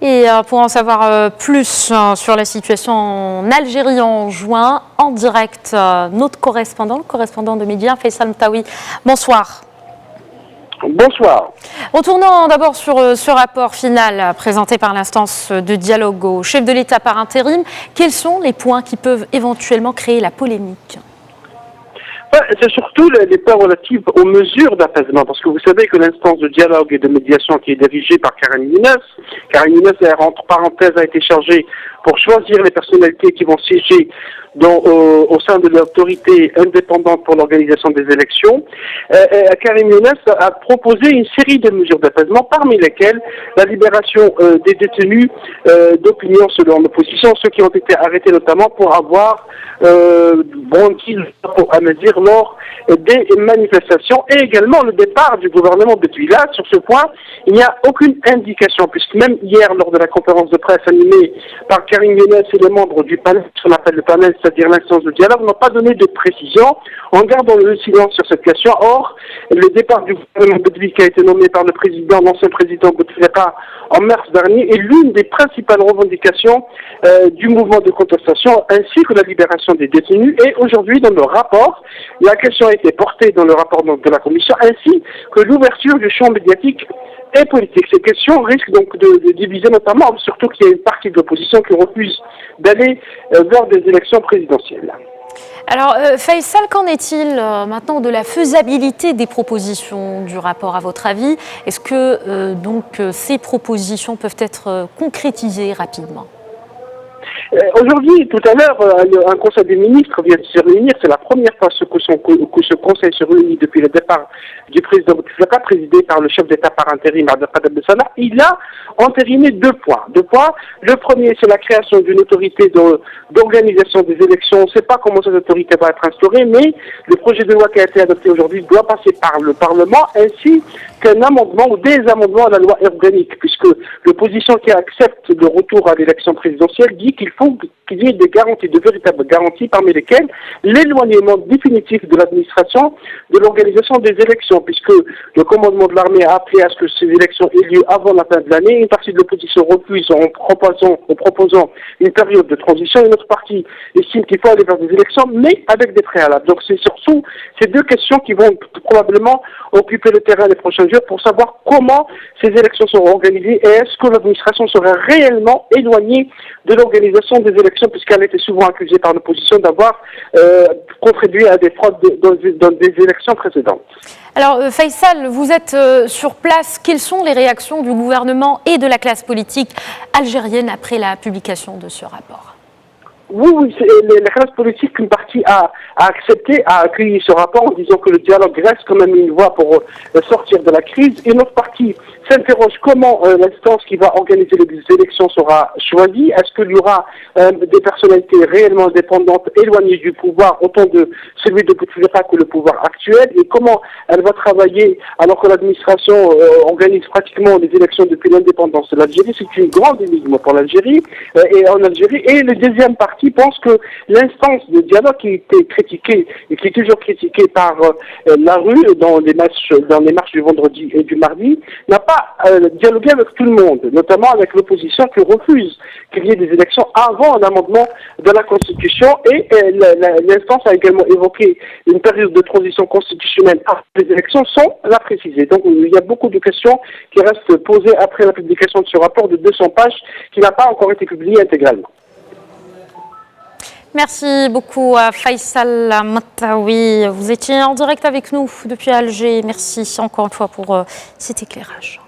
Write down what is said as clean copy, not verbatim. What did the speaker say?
Et pour en savoir plus sur la situation en Algérie en juin, en direct, notre correspondant, le correspondant de Média, Faisal Mtaoui. Bonsoir. Bonsoir. Retournons d'abord sur ce rapport final présenté par l'instance de dialogue au chef de l'État par intérim. Quels sont les points qui peuvent éventuellement créer la polémique ? C'est surtout les points relatifs aux mesures d'apaisement, parce que vous savez que l'instance de dialogue et de médiation qui est dirigée par Karim Younes, entre parenthèses, a été chargée pour choisir les personnalités qui vont siéger au sein de l'autorité indépendante pour l'organisation des élections. Karim Younes a proposé une série de mesures d'apaisement, parmi lesquelles la libération des détenus d'opinion selon l'opposition, ceux qui ont été arrêtés notamment pour avoir brandi pour Amazir lors des manifestations, et également le départ du gouvernement depuis là. Sur ce point, il n'y a aucune indication, puisque même hier, lors de la conférence de presse animée par Karim Younes et les membres du panel, ce qu'on appelle le panel, c'est-à-dire l'instance de dialogue, n'ont pas donné de précision en gardant le silence sur cette question. Or, le départ du gouvernement Bouteflika qui a été nommé par l'ancien président Bouteflika en mars dernier, est l'une des principales revendications du mouvement de contestation, ainsi que la libération des détenus. Et aujourd'hui, dans le rapport, la question a été portée dans le rapport de la commission, ainsi que l'ouverture du champ médiatique et politique. Ces questions risquent donc de diviser, notamment, surtout qu'il y a une partie de l'opposition qui refuse d'aller vers des élections présidentielles. Alors, Faisal, qu'en est-il maintenant de la faisabilité des propositions du rapport, à votre avis? Est-ce que ces propositions peuvent être concrétisées rapidement? Aujourd'hui, tout à l'heure, un conseil des ministres vient de se réunir. C'est la première fois que ce conseil se réunit depuis le départ du président Bouteflika, présidé par le chef d'État par intérim, Abdelkader Bensalah. Il a entériné deux points. Le premier, c'est la création d'une autorité d'organisation des élections. On ne sait pas comment cette autorité va être instaurée, mais le projet de loi qui a été adopté aujourd'hui doit passer par le Parlement, ainsi qu'un amendement ou des amendements à la loi organique, puisque l'opposition qui accepte le retour à l'élection présidentielle dit qu'il faut qu'il y ait des garanties, de véritables garanties, parmi lesquelles l'éloignement définitif de l'administration de l'organisation des élections, puisque le commandement de l'armée a appelé à ce que ces élections aient lieu avant la fin de l'année. Une partie de l'opposition refuse en proposant une période de transition. Une autre partie estime qu'il faut aller vers des élections, mais avec des préalables. Donc c'est surtout ces deux questions qui vont probablement occuper le terrain les prochains jours pour savoir comment ces élections seront organisées et est-ce que l'administration sera réellement éloignée de l'organisation des élections, puisqu'elle était souvent accusée par l'opposition d'avoir contribué à des fraudes dans des élections précédentes. Alors Faisal, vous êtes sur place. Quelles sont les réactions du gouvernement et de la classe politique algérienne après la publication de ce rapport? Oui, la classe politique, une partie a accepté, a accueilli ce rapport en disant que le dialogue reste quand même une voie pour sortir de la crise. Une autre partie s'interroge comment l'instance qui va organiser les élections sera choisie. Est-ce qu'il y aura des personnalités réellement indépendantes, éloignées du pouvoir, autant de celui de Bouteflika que le pouvoir actuel, et comment elle va travailler alors que l'administration organise pratiquement les élections depuis l'indépendance de l'Algérie. C'est une grande énigme pour l'Algérie et en Algérie. Et le deuxième parti pense que l'instance de dialogue qui était critiquée et qui est toujours critiquée par la rue dans les marches du vendredi et du mardi n'a pas dialogué avec tout le monde, notamment avec l'opposition qui refuse qu'il y ait des élections avant un amendement de la Constitution, et l'instance a également évoqué une période de transition constitutionnelle après les élections sans la préciser. Donc il y a beaucoup de questions qui restent posées après la publication de ce rapport de 200 pages qui n'a pas encore été publié intégralement. Merci beaucoup à Faisal Mtaoui. Vous étiez en direct avec nous depuis Alger. Merci encore une fois pour cet éclairage.